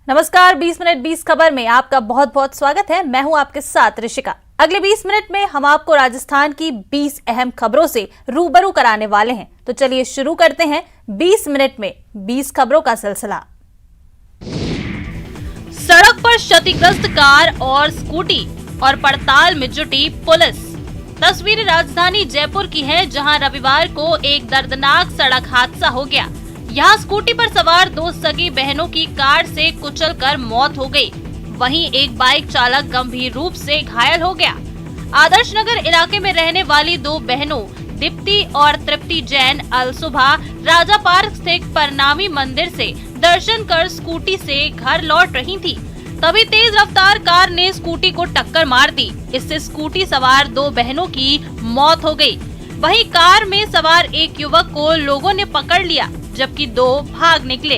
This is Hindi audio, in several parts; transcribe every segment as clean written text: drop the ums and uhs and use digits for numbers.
नमस्कार, 20 मिनट 20 खबर में आपका बहुत बहुत स्वागत है। मैं हूं आपके साथ ऋषिका। अगले 20 मिनट में हम आपको राजस्थान की 20 अहम खबरों से रूबरू कराने वाले हैं। तो चलिए शुरू करते हैं 20 मिनट में 20 खबरों का सिलसिला। सड़क पर क्षतिग्रस्त कार और स्कूटी और पड़ताल में जुटी पुलिस। तस्वीरें राजधानी जयपुर की हैं, जहां रविवार को एक दर्दनाक सड़क हादसा हो गया। यहाँ स्कूटी पर सवार दो सगी बहनों की कार से कुचलकर मौत हो गई। वहीं एक बाइक चालक गंभीर रूप से घायल हो गया। आदर्श नगर इलाके में रहने वाली दो बहनों दीप्ति और तृप्ति जैन अल सुबह राजा पार्क स्थित प्रणामी मंदिर से दर्शन कर स्कूटी से घर लौट रही थी। तभी तेज रफ्तार कार ने स्कूटी को टक्कर मार दी। इससे स्कूटी सवार दो बहनों की मौत हो गई। वहीं कार में सवार एक युवक को लोगों ने पकड़ लिया, जबकि दो भाग निकले।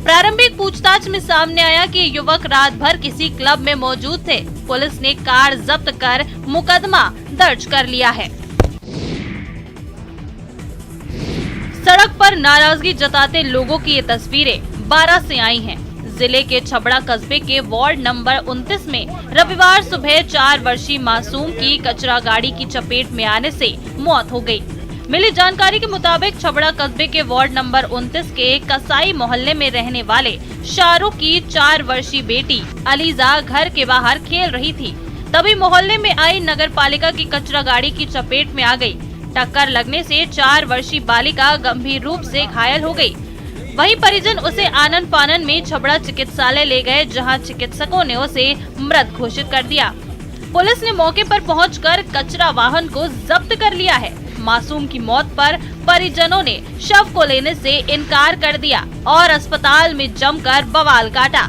प्रारंभिक पूछताछ में सामने आया कि युवक रात भर किसी क्लब में मौजूद थे। पुलिस ने कार जब्त कर मुकदमा दर्ज कर लिया है। सड़क पर नाराजगी जताते लोगों की ये तस्वीरें 12 से आई हैं। जिले के छबड़ा कस्बे के वार्ड नंबर 29 में रविवार सुबह 4 वर्षीय मासूम की कचरा गाड़ी की चपेट में आने से मौत हो गई। मिली जानकारी के मुताबिक छबड़ा कस्बे के वार्ड नंबर 29 के कसाई मोहल्ले में रहने वाले शाहरुख की 4 वर्षीय बेटी अलीजा घर के बाहर खेल रही थी। तभी मोहल्ले में आई नगर पालिका की कचरा गाड़ी की चपेट में आ गई। टक्कर लगने से 4 वर्षीय बालिका गंभीर रूप से घायल हो गई। वहीं परिजन उसे आनन फानन में छबड़ा चिकित्सालय ले गए, जहां चिकित्सकों ने उसे मृत घोषित कर दिया। पुलिस ने मौके पर पहुंचकर कचरा वाहन को जब्त कर लिया है। मासूम की मौत पर परिजनों ने शव को लेने से इनकार कर दिया और अस्पताल में जमकर बवाल काटा।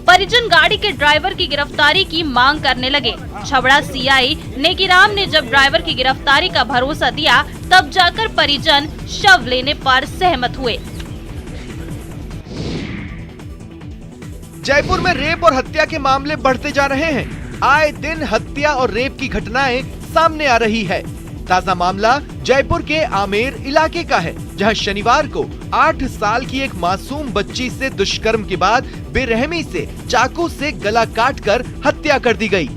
परिजन गाड़ी के ड्राइवर की गिरफ्तारी की मांग करने लगे। छबड़ा सीआई नेकीराम ने जब ड्राइवर की गिरफ्तारी का भरोसा दिया, तब जाकर परिजन शव लेने पर सहमत हुए। जयपुर में रेप और हत्या के मामले बढ़ते जा रहे हैं। आए दिन हत्या और रेप की घटनाएं सामने आ रही है। ताजा मामला जयपुर के आमेर इलाके का है, जहां शनिवार को 8 साल की एक मासूम बच्ची से दुष्कर्म के बाद बेरहमी से चाकू से गला काटकर हत्या कर दी गई।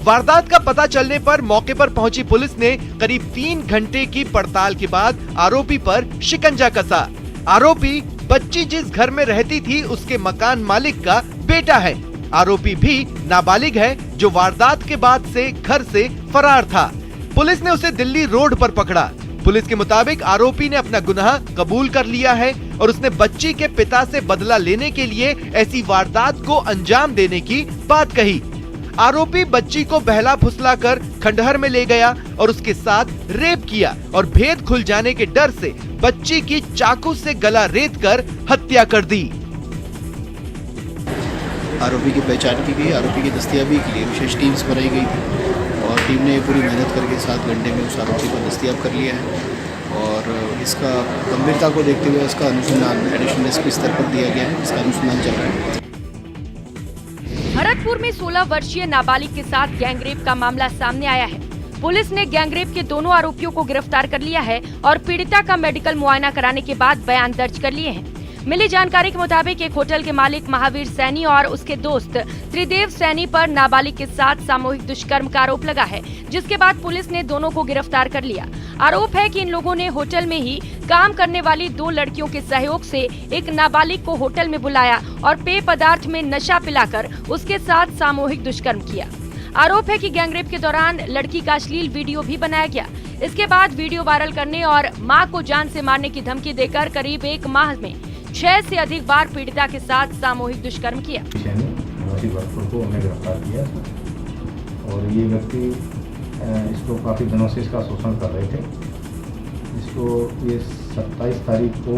वारदात का पता चलने पर मौके पर पहुंची पुलिस ने करीब 3 घंटे की पड़ताल के बाद आरोपी पर शिकंजा कसा। आरोपी बच्ची जिस घर में रहती थी, उसके मकान मालिक का बेटा है। आरोपी भी नाबालिग है, जो वारदात के बाद से घर से फरार था। पुलिस ने उसे दिल्ली रोड पर पकड़ा। पुलिस के मुताबिक आरोपी ने अपना गुनाह कबूल कर लिया है और उसने बच्ची के पिता से बदला लेने के लिए ऐसी वारदात को अंजाम देने की बात कही। आरोपी बच्ची को बहला फुसलाकर खंडहर में ले गया और उसके साथ रेप किया और भेद खुल जाने के डर से बच्ची की चाकू से गला रेतकर हत्या कर दी। आरोपी की पहचान की गई। आरोपी की दस्तयाबी के लिए विशेष टीम्स बनाई गई और टीम ने पूरी मेहनत करके 7 घंटे में उस आरोपी को दस्तयाब कर लिया है और इसका गंभीरता को देखते हुए इसका अनुसंधान एडिशनल एसपी स्तर पर दिया गया है। इसका अनुसंधान चल रहा है। भरतपुर में 16 वर्षीय नाबालिग के साथ गैंगरेप का मामला सामने आया है। पुलिस ने गैंगरेप के दोनों आरोपियों को गिरफ्तार कर लिया है और पीड़िता का मेडिकल मुआयना कराने के बाद बयान दर्ज कर लिए हैं। मिली जानकारी के मुताबिक एक होटल के मालिक महावीर सैनी और उसके दोस्त त्रिदेव सैनी पर नाबालिग के साथ सामूहिक दुष्कर्म का आरोप लगा है, जिसके बाद पुलिस ने दोनों को गिरफ्तार कर लिया। आरोप है कि इन लोगों ने होटल में ही काम करने वाली 2 लड़कियों के सहयोग से एक नाबालिग को होटल में बुलाया और पेय पदार्थ में नशा पिलाकर उसके साथ सामूहिक दुष्कर्म किया। आरोप है कि गैंगरेप के दौरान लड़की का अश्लील वीडियो भी बनाया गया। इसके बाद वीडियो वायरल करने और मां को जान से मारने की धमकी देकर करीब 1 माह में 6 से अधिक बार पीड़िता के साथ सामूहिक दुष्कर्म किया। को हमने गिरफ्तार किया और ये व्यक्ति इसको काफ़ी दिनों से इसका शोषण कर रहे थे। इसको ये 27 तारीख को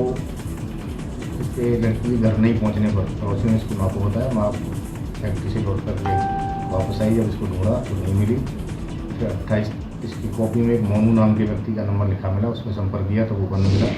इसके लड़की घर नहीं पहुंचने पर पड़ोसी ने इसकी माँ को बताया। माँ फैक्ट्री से लौट कर वापस आई। जब इसको ढूंढा तो नहीं मिली। फिर 28 इसकी कॉपी में एक मोनू नाम के व्यक्ति का नंबर लिखा मिला। उसमें संपर्क किया तो वो बंद मिला।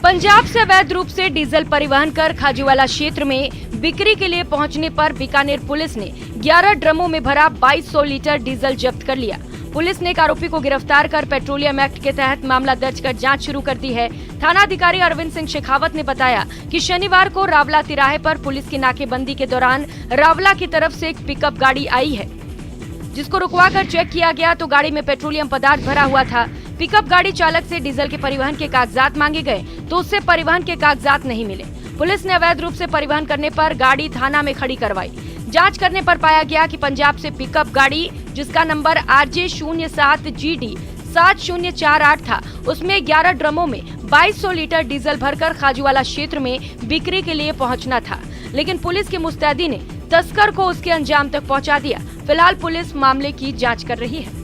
पंजाब से अवैध रूप से डीजल परिवहन कर खाजूवाला क्षेत्र में बिक्री के लिए पहुंचने पर बीकानेर पुलिस ने 11 ड्रमों में भरा 2200 लीटर डीजल जब्त कर लिया। पुलिस ने एक आरोपी को गिरफ्तार कर पेट्रोलियम एक्ट के तहत मामला दर्ज कर जांच शुरू कर दी है। थानाधिकारी अरविंद सिंह शेखावत ने बताया कि शनिवार को रावला तिराहे पर पुलिस की नाकेबंदी के दौरान रावला की तरफ से एक पिकअप गाड़ी आई है, जिसको रुकवाकर चेक किया गया तो गाड़ी में पेट्रोलियम पदार्थ भरा हुआ था। पिकअप गाड़ी चालक से डीजल के परिवहन के कागजात मांगे गए तो उससे परिवहन के कागजात नहीं मिले। पुलिस ने अवैध रूप से परिवहन करने पर गाड़ी थाना में खड़ी करवाई। जांच करने पर पाया गया कि पंजाब से पिकअप गाड़ी जिसका नंबर RJ07GD 7048 था, उसमें 11 ड्रमों में 2200 लीटर डीजल भरकर खाजूवाला क्षेत्र में बिक्री के लिए पहुंचना था, लेकिन पुलिस की मुस्तैदी ने तस्कर को उसके अंजाम तक पहुंचा दिया। फिलहाल पुलिस मामले की जांच कर रही है।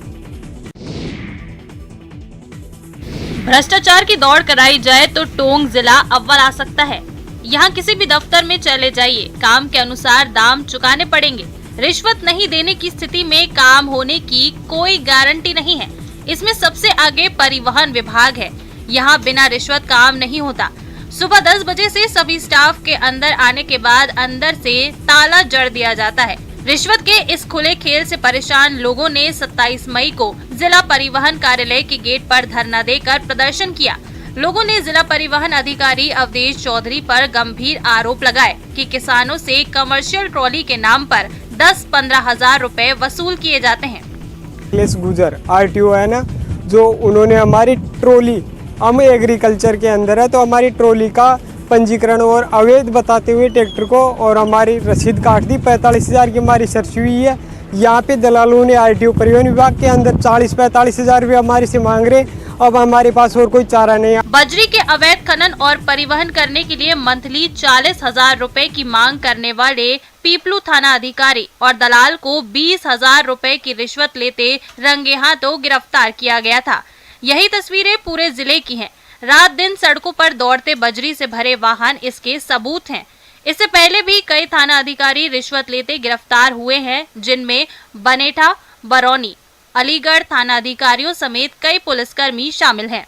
भ्रष्टाचार की दौड़ कराई जाए तो टोंक जिला अव्वल आ सकता है। यहाँ किसी भी दफ्तर में चले जाइए, काम के अनुसार दाम चुकाने पड़ेंगे। रिश्वत नहीं देने की स्थिति में काम होने की कोई गारंटी नहीं है। इसमें सबसे आगे परिवहन विभाग है। यहाँ बिना रिश्वत काम नहीं होता। सुबह 10 बजे से सभी स्टाफ के अंदर आने के बाद अंदर से ताला जड़ दिया जाता है। रिश्वत के इस खुले खेल से परेशान लोगों ने 27 मई को जिला परिवहन कार्यालय के गेट पर धरना देकर प्रदर्शन किया। लोगों ने जिला परिवहन अधिकारी अवधेश चौधरी पर गंभीर आरोप लगाए कि किसानों से कमर्शियल ट्रॉली के नाम पर 10-15 हजार रुपए वसूल किए जाते हैं। गुजर RTO है ना, जो उन्होंने हमारी ट्रॉली, हम एग्रीकल्चर के अंदर है तो हमारी ट्रॉली का पंजीकरण और अवैध बताते हुए ट्रैक्टर को और हमारी रसीद काट दी। 45,000 की हमारी सर्च हुई है। यहाँ पे दलालों ने RTO परिवहन विभाग के अंदर 40-45 हजार रुपये हमारे से मांग रहे। अब हमारे पास और कोई चारा नहीं है। बजरी के अवैध खनन और परिवहन करने के लिए मंथली 40,000 रुपए की मांग करने वाले पीपलू थाना अधिकारी और दलाल को 20,000 रुपए की रिश्वत लेते रंगे हाथों गिरफ्तार किया गया था। यही तस्वीरें पूरे जिले की हैं। रात दिन सड़कों पर दौड़ते बजरी से भरे वाहन इसके सबूत हैं। इससे पहले भी कई थाना अधिकारी रिश्वत लेते गिरफ्तार हुए हैं, जिनमें बनेठा, बरौनी, अलीगढ़ थाना अधिकारियों समेत कई पुलिसकर्मी शामिल हैं।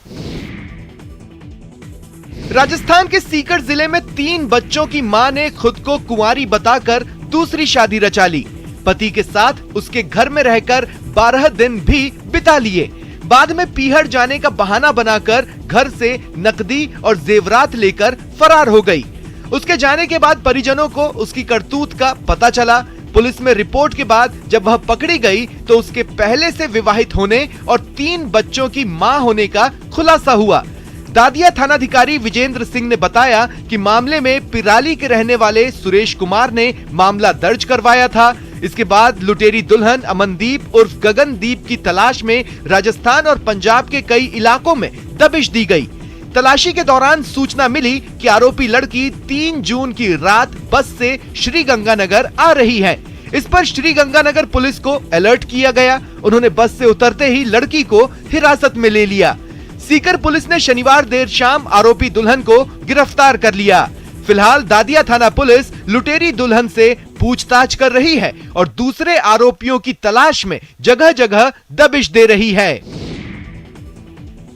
राजस्थान के सीकर जिले में 3 बच्चों की मां ने खुद को कुंवारी बताकर दूसरी शादी रचा ली। पति के साथ उसके घर में रहकर 12 दिन भी बिता लिए। बाद में पीहड़ जाने का बहाना बनाकर घर से नकदी और जेवरात लेकर फरार हो गई। उसके जाने के बाद परिजनों को उसकी करतूत का पता चला। पुलिस में रिपोर्ट के बाद जब वह पकड़ी गई तो उसके पहले से विवाहित होने और 3 बच्चों की मां होने का खुलासा हुआ। दादिया थानाधिकारी विजेंद्र सिंह ने बताया कि मामले में पिराली के रहने वाले सुरेश कुमार ने मामला दर्ज करवाया था। इसके बाद लुटेरी दुल्हन अमनदीप उर्फ गगनदीप की तलाश में राजस्थान और पंजाब के कई इलाकों में दबिश दी गई। तलाशी के दौरान सूचना मिली कि आरोपी लड़की 3 जून की रात बस से श्रीगंगानगर आ रही है। इस पर श्रीगंगानगर पुलिस को अलर्ट किया गया। उन्होंने बस से उतरते ही लड़की को हिरासत में ले लिया। सीकर पुलिस ने शनिवार देर शाम आरोपी दुल्हन को गिरफ्तार कर लिया। फिलहाल दादिया थाना पुलिस लुटेरी दुल्हन से पूछताछ कर रही है और दूसरे आरोपियों की तलाश में जगह जगह दबिश दे रही है।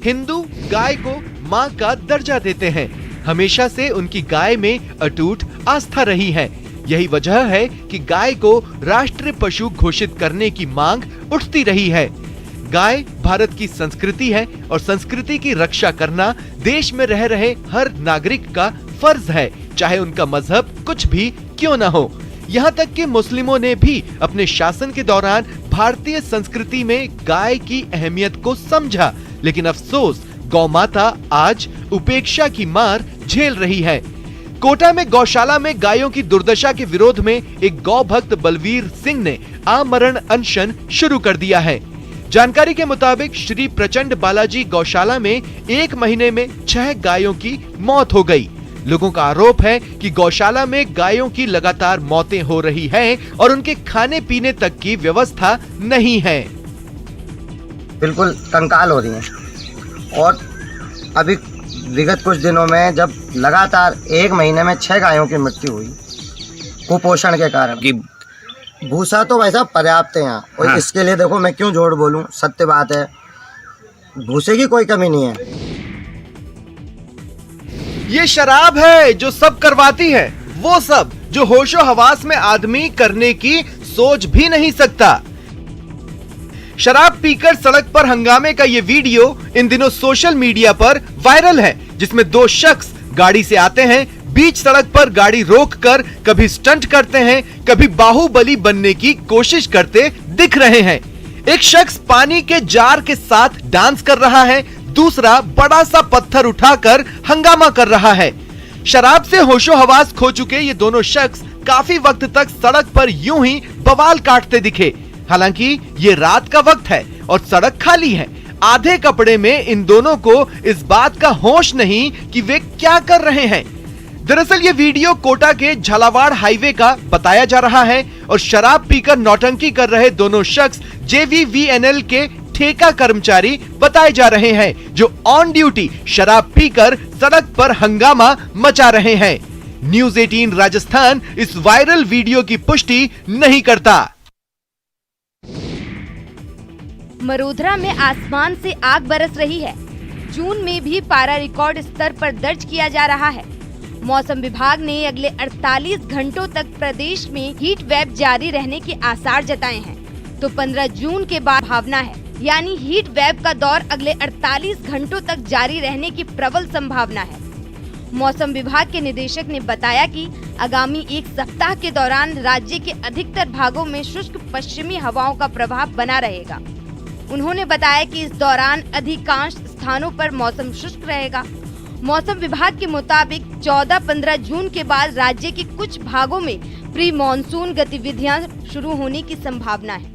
हिंदू गाय को मां का दर्जा देते हैं। हमेशा से उनकी गाय में अटूट आस्था रही है। यही वजह है कि गाय को राष्ट्रीय पशु घोषित करने की मांग उठती रही है। गाय भारत की संस्कृति है और संस्कृति की रक्षा करना देश में रह रहे हर नागरिक का फर्ज है, चाहे उनका मजहब कुछ भी क्यों न हो। यहाँ तक कि मुस्लिमों ने भी अपने शासन के दौरान भारतीय संस्कृति में गाय की अहमियत को समझा, लेकिन अफसोस गौमाता आज उपेक्षा की मार झेल रही है। कोटा में गौशाला में गायों की दुर्दशा के विरोध में एक गौ भक्त बलवीर सिंह ने आमरण अनशन शुरू कर दिया है। जानकारी के मुताबिक श्री प्रचंड बालाजी गौशाला में 1 महीने में 6 गायों की मौत हो गई। लोगों का आरोप है कि गौशाला में गायों की लगातार मौतें हो रही हैं और उनके खाने पीने तक की व्यवस्था नहीं है। बिल्कुल कंकाल हो रही हैं और अभी विगत कुछ दिनों में जब लगातार 1 महीने में 6 गायों की मृत्यु हुई कुपोषण के कारण। कि भूसा तो वैसा पर्याप्त है यहाँ और इसके लिए देखो मैं क्यों झूठ बोलूं, सत्य बात है, भूसे की कोई कमी नहीं है। ये शराब है जो सब करवाती है, वो सब जो होशो हवास में आदमी करने की सोच भी नहीं सकता। शराब पीकर सड़क पर हंगामे का ये वीडियो इन दिनों सोशल मीडिया पर वायरल है, जिसमें दो शख्स गाड़ी से आते हैं, बीच सड़क पर गाड़ी रोककर कभी स्टंट करते हैं, कभी बाहुबली बनने की कोशिश करते दिख रहे हैं। एक शख्स पानी के जार के साथ डांस कर रहा है, दूसरा बड़ा सा पत्थर उठाकर हंगामा कर रहा है। शराब से होशो हवास खो चुके ये दोनों शख्स काफी वक्त तक सड़क पर यूं ही बवाल काटते दिखे। हालांकि ये रात का वक्त है और सड़क खाली है। आधे कपड़े में इन दोनों को इस बात का होश नहीं कि वे क्या कर रहे हैं। दरअसल ये वीडियो कोटा के झालावाड़ हाईवे का बताया जा रहा है और शराब पीकर नौटंकी कर रहे दोनों शख्स JVVNL के ठेका कर्मचारी बताए जा रहे हैं, जो ऑन ड्यूटी शराब पीकर सड़क पर हंगामा मचा रहे हैं। न्यूज़ 18 राजस्थान इस वायरल वीडियो की पुष्टि नहीं करता। मरोधरा में आसमान से आग बरस रही है। जून में भी पारा रिकॉर्ड स्तर पर दर्ज किया जा रहा है। मौसम विभाग ने अगले 48 घंटों तक प्रदेश में हीट वेव जारी रहने के आसार जताए हैं, तो 15 जून के बाद भावना है, यानी हीट वेव का दौर अगले 48 घंटों तक जारी रहने की प्रबल संभावना है। मौसम विभाग के निदेशक ने बताया कि आगामी एक सप्ताह के दौरान राज्य के अधिकतर भागों में शुष्क पश्चिमी हवाओं का प्रभाव बना रहेगा। उन्होंने बताया कि इस दौरान अधिकांश स्थानों पर मौसम शुष्क रहेगा। मौसम विभाग के मुताबिक 14-15 जून के बाद राज्य के कुछ भागों में प्री मॉनसून गतिविधियां शुरू होने की संभावना है।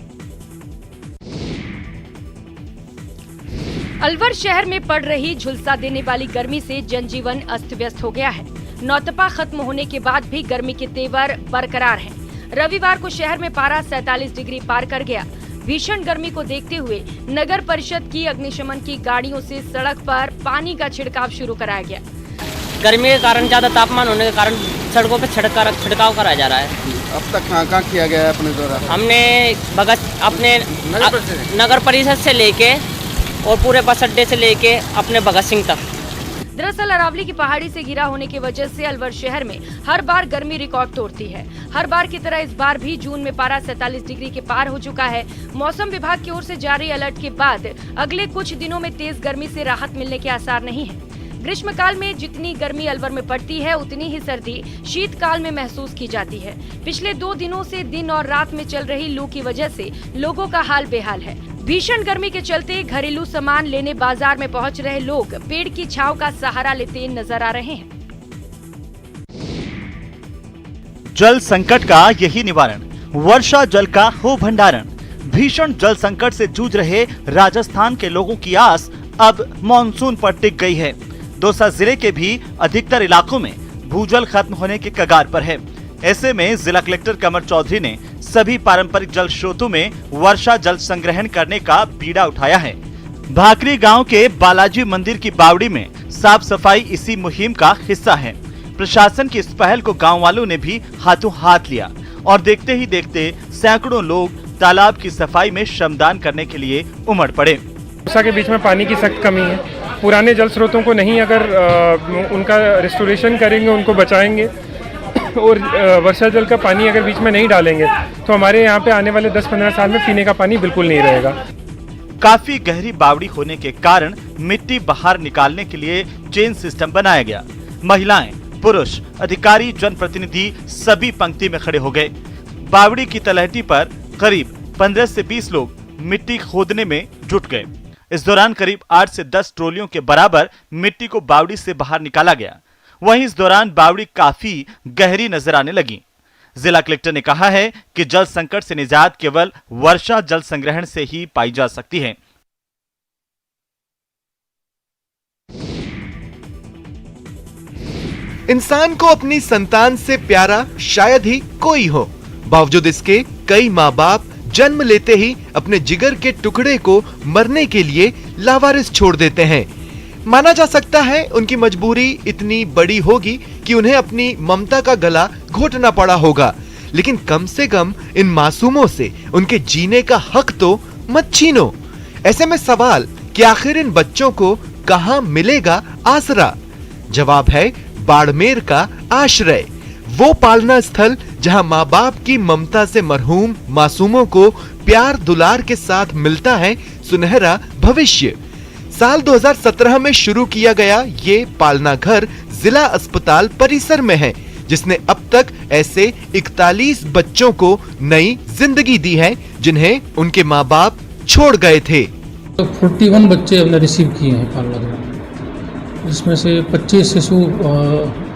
अलवर शहर में पड़ रही झुलसा देने वाली गर्मी से जनजीवन अस्त व्यस्त हो गया है। नौतपा खत्म होने के बाद भी गर्मी के तेवर बरकरार हैं। रविवार को शहर में पारा 47 डिग्री पार कर गया। भीषण गर्मी को देखते हुए नगर परिषद की अग्निशमन की गाड़ियों से सड़क पर पानी का छिड़काव शुरू कराया गया। गर्मी के कारण ज्यादा तापमान होने के कारण सड़कों पर छिड़काव कराया जा रहा है। अब तक कहाँ किया गया है अपने द्वारा? हमने अपने नगर परिषद से लेके और पूरे बस अड्डे से लेके अपने भगत सिंह तक। दरअसल अरावली की पहाड़ी से घिरा होने की वजह से अलवर शहर में हर बार गर्मी रिकॉर्ड तोड़ती है। हर बार की तरह इस बार भी जून में पारा 47 डिग्री के पार हो चुका है। मौसम विभाग की ओर से जारी अलर्ट के बाद अगले कुछ दिनों में तेज गर्मी से राहत मिलने के आसार नहीं है। ग्रीष्मकाल में जितनी गर्मी अलवर में पड़ती है, उतनी ही सर्दी शीतकाल में महसूस की जाती है। पिछले 2 दिनों से दिन और रात में चल रही लू की वजह से लोगों का हाल बेहाल है। भीषण गर्मी के चलते घरेलू सामान लेने बाजार में पहुंच रहे लोग पेड़ की छांव का सहारा लेते नजर आ रहे हैं। जल संकट का यही निवारण, वर्षा जल का हो भंडारण। भीषण जल संकट से जूझ रहे राजस्थान के लोगों की आस अब मानसून पर टिक गई है। दौसा जिले के भी अधिकतर इलाकों में भूजल खत्म होने के कगार पर है। ऐसे में जिला कलेक्टर कमर चौधरी ने सभी पारंपरिक जल स्रोतों में वर्षा जल संग्रहण करने का बीड़ा उठाया है। भाकरी गांव के बालाजी मंदिर की बावड़ी में साफ सफाई इसी मुहिम का हिस्सा है। प्रशासन की इस पहल को गांव वालों ने भी हाथों हाथ लिया और देखते ही देखते सैकड़ों लोग तालाब की सफाई में श्रमदान करने के लिए उमड़ पड़े। दौसा के बीच में पानी की सख्त कमी है। पुराने जल स्रोतों को नहीं अगर उनका रिस्टोरेशन करेंगे, उनको बचाएंगे और वर्षा जल का पानी अगर बीच में नहीं डालेंगे तो हमारे यहाँ पे आने वाले 10-15 साल में पीने का पानी बिल्कुल नहीं रहेगा। काफी गहरी बावड़ी होने के कारण मिट्टी बाहर निकालने के लिए चेन सिस्टम बनाया गया। महिलाएं, पुरुष, अधिकारी, जनप्रतिनिधि सभी पंक्ति में खड़े हो गए। बावड़ी की तलहटी पर करीब 15 से 20 लोग मिट्टी खोदने में जुट गए। इस दौरान करीब 8 से 10 ट्रोलियों के बराबर मिट्टी को बावड़ी से बाहर निकाला गया। वहीं इस दौरान बावड़ी काफी गहरी नजर आने लगी। जिला कलेक्टर ने कहा है कि जल संकट से निजात केवल वर्षा जल संग्रहण से ही पाई जा सकती है। इंसान को अपनी संतान से प्यारा शायद ही कोई हो। बावजूद इसके कई माँ बाप जन्म लेते ही अपने जिगर के टुकड़े को मरने के लिए लावारिस छोड़ देते हैं। माना जा सकता है उनकी मजबूरी इतनी बड़ी होगी कि उन्हें अपनी ममता का गला घोटना पड़ा होगा, लेकिन कम से कम इन मासूमों से उनके जीने का हक तो मत छीनो। ऐसे में सवाल कि आखिर इन बच्चों को कहां मिलेगा आसरा? जवाब है बाड़मेर का आश्रय। वो पालना स्थल जहां माँ बाप की ममता से मरहूम मासूमों को प्यार दुलार के साथ मिलता है सुनहरा भविष्य। साल 2017 में शुरू किया गया ये पालना घर जिला अस्पताल परिसर में है, जिसने अब तक ऐसे 41 बच्चों को नई जिंदगी दी है जिन्हें उनके माँ बाप छोड़ गए थे। 41 बच्चे हमने रिसीव किए हैं पालना घर, जिसमें से 25 शिशु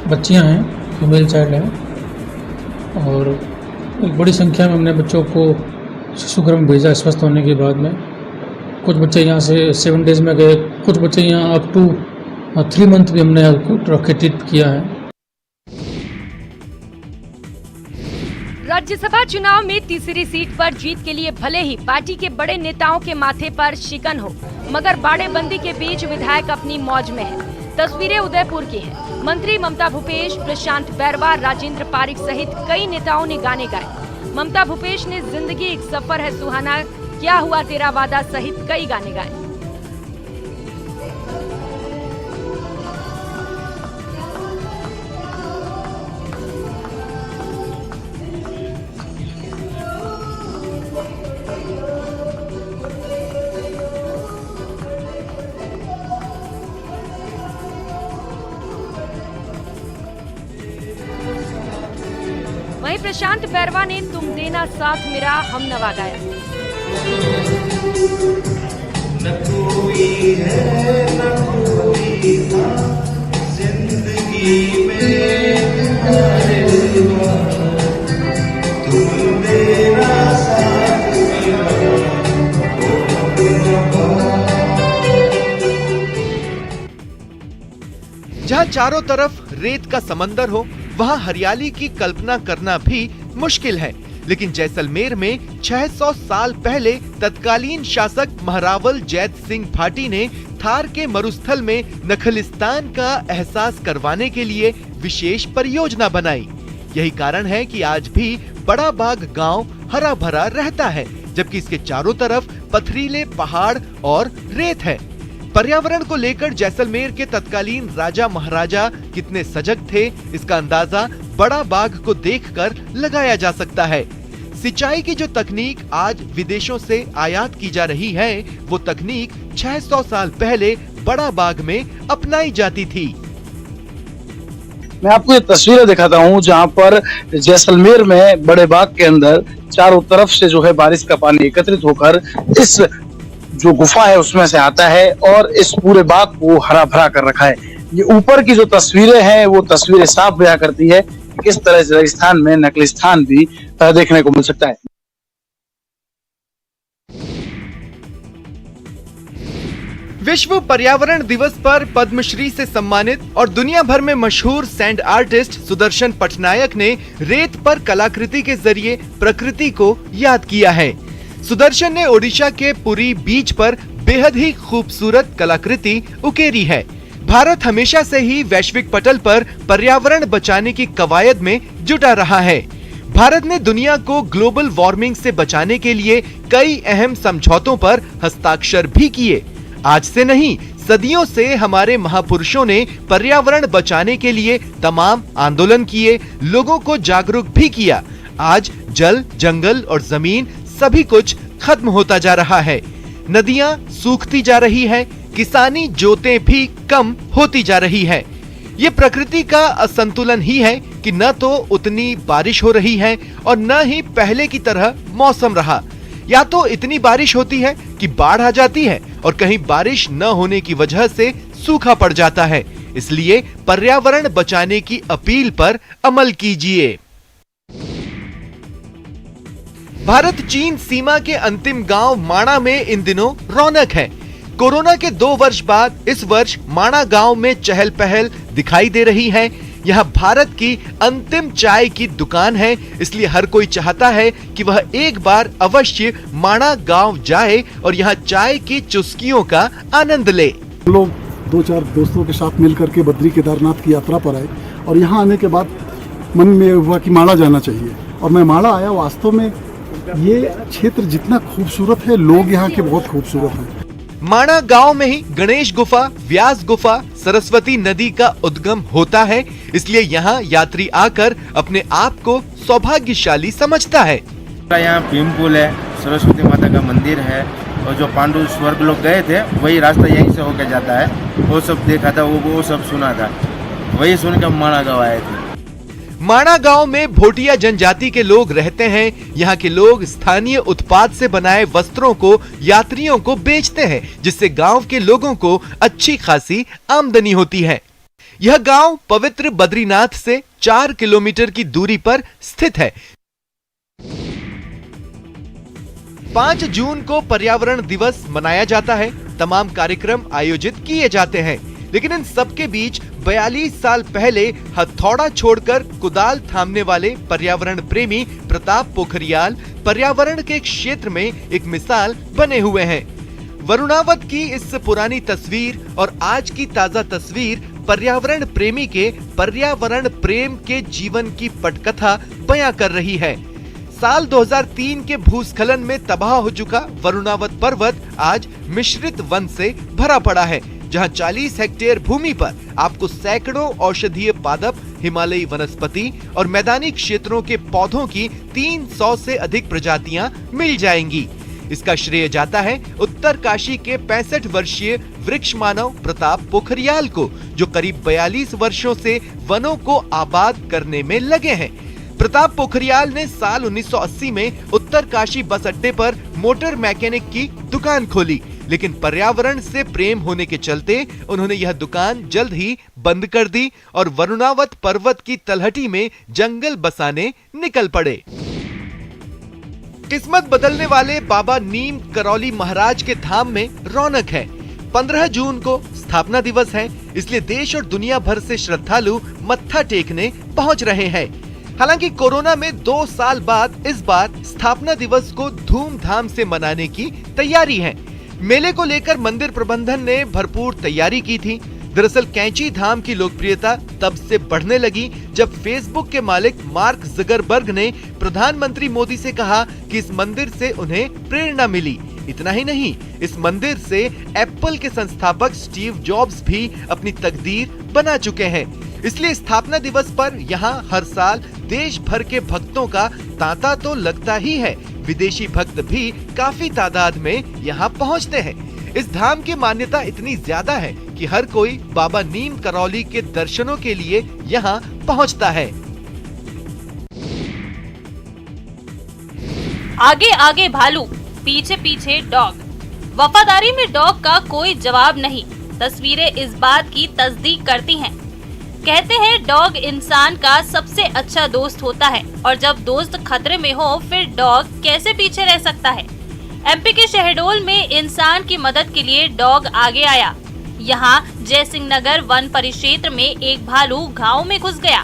बच्चियां हैं, फीमेल चाइल्ड हैं, और एक बड़ी संख्या में हमने बच्चों को शिशु गृह में भेजा स्वस्थ होने के बाद में। कुछ बच्चे यहाँ से 7 डेज में गए, कुछ बच्चे यहाँ अप टू 3 मंथ भी हमने रखे ट्रीट किया है। राज्यसभा चुनाव में तीसरी सीट पर जीत के लिए भले ही पार्टी के बड़े नेताओं के माथे पर शिकन हो, मगर बाड़ेबंदी के बीच विधायक अपनी मौज में है। तस्वीरें उदयपुर की हैं। मंत्री ममता भूपेश, प्रशांत बैरवा, राजेंद्र पारिक सहित कई नेताओं ने गाने गाए। ममता भूपेश ने जिंदगी एक सफर है सुहाना, क्या हुआ तेरा वादा सहित कई गाने गाए। वहीं प्रशांत बैरवा ने तुम देना साथ मेरा हमनवा गाया। न कोई है न कोई था जिंदगी में तुम देना साथ मेरा। जहाँ चारों तरफ रेत का समंदर हो, वहाँ हरियाली की कल्पना करना भी मुश्किल है। लेकिन जैसलमेर में 600 साल पहले तत्कालीन शासक महारावल जैत सिंह भाटी ने थार के मरुस्थल में नखलिस्तान का एहसास करवाने के लिए विशेष परियोजना बनाई। यही कारण है कि आज भी बड़ा बाग गांव हरा भरा रहता है, जबकि इसके चारों तरफ पथरीले पहाड़ और रेत है। पर्यावरण को लेकर जैसलमेर के तत्कालीन राजा महाराजा कितने सजग थे, इसका अंदाजा बड़ा बाग को देखकर लगाया जा सकता है। सिंचाई की जो तकनीक आज विदेशों से आयात की जा रही है, वो तकनीक 600 साल पहले बड़ा बाग में अपनाई जाती थी। मैं आपको ये तस्वीरें दिखाता हूँ जहाँ पर जैसलमेर में बड़े बाग के अंदर चारों तरफ से जो है बारिश का पानी एकत्रित होकर इस जो गुफा है उसमें से आता है और इस पूरे बाग को हरा भरा कर रखा है। ये ऊपर की जो तस्वीरें हैं वो तस्वीरें साफ बयां करती है कि किस तरह से राजस्थान में नकलिस्तान भी देखने को मिल सकता है। विश्व पर्यावरण दिवस पर पद्मश्री से सम्मानित और दुनिया भर में मशहूर सैंड आर्टिस्ट सुदर्शन पटनायक ने रेत पर कलाकृति के जरिए प्रकृति को याद किया है। सुदर्शन ने ओडिशा के पुरी बीच पर बेहद ही खूबसूरत कलाकृति उकेरी है। भारत हमेशा से ही वैश्विक पटल पर पर्यावरण बचाने की कवायद में जुटा रहा है। भारत ने दुनिया को ग्लोबल वार्मिंग से बचाने के लिए कई अहम समझौतों पर हस्ताक्षर भी किए। आज से नहीं, सदियों से हमारे महापुरुषों ने पर्यावरण बचाने के लिए तमाम आंदोलन किए, लोगों को जागरूक भी किया। आज जल, जंगल और जमीन सभी कुछ खत्म होता जा रहा है। नदियां सूखती जा रही है, किसानी जोतें भी कम होती जा रही है। ये प्रकृति का असंतुलन ही है कि न तो उतनी बारिश हो रही है और न ही पहले की तरह मौसम रहा। या तो इतनी बारिश होती है कि बाढ़ आ जाती है और कहीं बारिश न होने की वजह से सूखा पड़ जाता है। इसलिए पर्यावरण बचाने की अपील पर अमल कीजिए। भारत चीन सीमा के अंतिम गांव माणा में इन दिनों रौनक है। कोरोना के 2 वर्ष बाद इस वर्ष माणा गांव में चहल पहल दिखाई दे रही है। यहाँ भारत की अंतिम चाय की दुकान है, इसलिए हर कोई चाहता है कि वह एक बार अवश्य माणा गांव जाए और यहाँ चाय की चुस्कियों का आनंद ले। लोग 2-4 दोस्तों के साथ मिलकर के बद्री केदारनाथ की यात्रा पर आए और यहाँ आने के बाद मन में हुआ कि माणा जाना चाहिए और मैं माणा आया। वास्तव में ये क्षेत्र जितना खूबसूरत है, लोग यहाँ के बहुत खूबसूरत हैं। माणा गांव में ही गणेश गुफा, व्यास गुफा, सरस्वती नदी का उद्गम होता है, इसलिए यहाँ यात्री आकर अपने आप को सौभाग्यशाली समझता है। यहाँ भीम पुल है, सरस्वती माता का मंदिर है और जो पांडु स्वर्ग लोग गए थे वही रास्ता यहीं से होकर जाता है। वो सब देखा था, वो सब सुना था, वही सुनकर माणा गाँव आए थे। माणा गांव में भोटिया जनजाति के लोग रहते हैं। यहाँ के लोग स्थानीय उत्पाद से बनाए वस्त्रों को यात्रियों को बेचते हैं, जिससे गांव के लोगों को अच्छी खासी आमदनी होती है। यह गांव पवित्र बद्रीनाथ से 4 किलोमीटर की दूरी पर स्थित है। 5 जून को पर्यावरण दिवस मनाया जाता है। तमाम कार्यक्रम आयोजित किए जाते हैं, लेकिन इन सबके बीच 42 साल पहले हथौड़ा छोड़कर कुदाल थामने वाले पर्यावरण प्रेमी प्रताप पोखरियाल पर्यावरण के क्षेत्र में एक मिसाल बने हुए हैं। वरुणावत की इस पुरानी तस्वीर और आज की ताजा तस्वीर पर्यावरण प्रेमी के पर्यावरण प्रेम के जीवन की पटकथा बयां कर रही है। साल 2003 के भूस्खलन में तबाह हो चुका वरुणावत पर्वत आज मिश्रित वन से भरा पड़ा है, जहां 40 हेक्टेयर भूमि पर आपको सैकड़ों औषधीय पादप, हिमालयी वनस्पति और मैदानी क्षेत्रों के पौधों की 300 से अधिक प्रजातियां मिल जाएंगी। इसका श्रेय जाता है उत्तरकाशी के 65 वर्षीय वृक्ष मानव प्रताप पोखरियाल को, जो करीब 42 वर्षों से वनों को आबाद करने में लगे हैं। प्रताप पोखरियाल ने साल 1980 में उत्तरकाशी बस अड्डे पर मोटर मैकेनिक की दुकान खोली, लेकिन पर्यावरण से प्रेम होने के चलते उन्होंने यह दुकान जल्द ही बंद कर दी और वरुणावत पर्वत की तलहटी में जंगल बसाने निकल पड़े। किस्मत बदलने वाले बाबा नीम करौली महाराज के धाम में रौनक है। 15 जून को स्थापना दिवस है, इसलिए देश और दुनिया भर से श्रद्धालु मत्था टेकने पहुंच रहे हैं। हालांकि कोरोना में 2 साल बाद इस बार स्थापना दिवस को धूमधाम से मनाने की तैयारी है। मेले को लेकर मंदिर प्रबंधन ने भरपूर तैयारी की थी। दरअसल कैंची धाम की लोकप्रियता तब से बढ़ने लगी जब फेसबुक के मालिक मार्क जुकरबर्ग ने प्रधानमंत्री मोदी से कहा कि इस मंदिर से उन्हें प्रेरणा मिली। इतना ही नहीं, इस मंदिर से एप्पल के संस्थापक स्टीव जॉब्स भी अपनी तकदीर बना चुके हैं। इसलिए स्थापना दिवस पर यहाँ हर साल देश भर के भक्तों का तांता तो लगता ही है। विदेशी भक्त भी काफी तादाद में यहाँ पहुँचते हैं। इस धाम की मान्यता इतनी ज्यादा है कि हर कोई बाबा नीम करौली के दर्शनों के लिए यहाँ पहुँचता है। आगे आगे भालू, पीछे पीछे डॉग। वफादारी में डॉग का कोई जवाब नहीं। तस्वीरें इस बात की तस्दीक करती हैं। कहते हैं डॉग इंसान का सबसे अच्छा दोस्त होता है और जब दोस्त खतरे में हो फिर डॉग कैसे पीछे रह सकता है। एमपी के शहडोल में इंसान की मदद के लिए डॉग आगे आया। यहाँ जयसिंह नगर वन परिक्षेत्र में एक भालू गांव में घुस गया।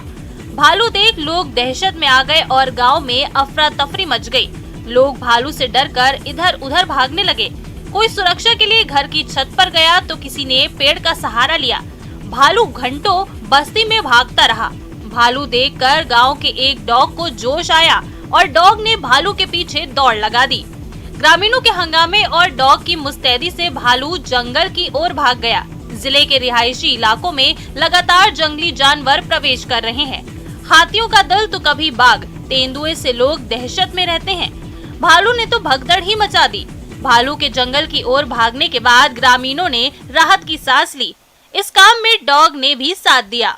भालू देख लोग दहशत में आ गए और गांव में अफरा तफरी मच गई। लोग भालू से डरकर इधर उधर भागने लगे। कोई सुरक्षा के लिए घर की छत पर गया तो किसी ने पेड़ का सहारा लिया। भालू घंटों बस्ती में भागता रहा। भालू देखकर गांव के एक डॉग को जोश आया और डॉग ने भालू के पीछे दौड़ लगा दी। ग्रामीणों के हंगामे और डॉग की मुस्तैदी से भालू जंगल की ओर भाग गया। जिले के रिहायशी इलाकों में लगातार जंगली जानवर प्रवेश कर रहे हैं। हाथियों का दल तो कभी बाघ, तेंदुए से लोग दहशत में रहते हैं। भालू ने तो भगदड़ ही मचा दी। भालू के जंगल की ओर भागने के बाद ग्रामीणों ने राहत की सांस ली। इस काम में डॉग ने भी साथ दिया।